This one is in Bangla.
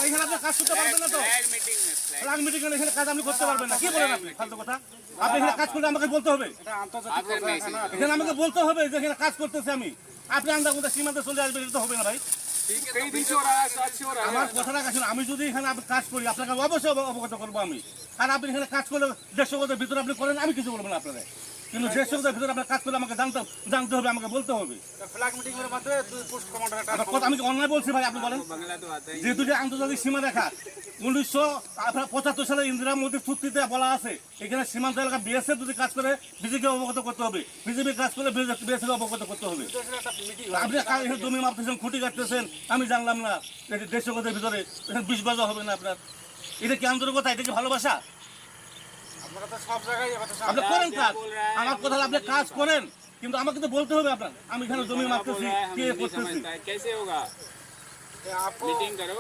এখানে আপনি কাজ করতে পারবেন না তো? ফ্ল্যাগ মিটিং এখানে কাজ আপনি করতে পারবেন না। কি বলেন আপনি? ফালতু কথা। আপনি এখানে কাজ করলে আমাকে বলতে হবে। এখানে আমাকে বলতে হবে যে এখানে কাজ করতেছে আমি। আপনি আন্দাজ সীমান্তে চলে আসবেন, এটা তো হবে না ভাই। আমার কথাটা কাছে আমি যদি এখানে কাজ করি আপনাকে অবশ্যই অবগত করবো আমি। আর আপনি এখানে কাজ করলে 150 গজের ভিতরে আপনি করেন, আমি কিছু বলবো না আপনারা। কিন্তু 150 গজের ভিতরে আপনার কাজ করলে আমাকে জানতে হবে, আমাকে বলতে হবে। আমি কি অন্যায় বলছি ভাই? আপনি বলেন। যেহেতু যে আন্তর্জাতিক সীমা রেখা 1975 সালে ইন্দিরা মোদীর চুক্তিতে বলা আছে এখানে সীমান্ত এলাকা বিএসএফ যদি কাজ করে বিজেপি অবগত করতে হবে, বিজেপি কাজ করলে বিএসএফ অবগত করতে হবে। আপনি এখানে জমি মাপতেছেন, খুঁটি কাটতেছেন, আমি জানলাম না। 150 গজের ভিতরে এখানে 20 গজ হবে না আপনার। এটা কি আন্তরিকতা? এটা কি ভালোবাসা? আপনি করেন কাজ, আমার কথা আপনি কাজ করেন, কিন্তু আমাকে তো বলতে হবে আপনার আমি এখানে জমি মাপতেছি, কে করতেছি। कैसे होगा मीटिंग करो।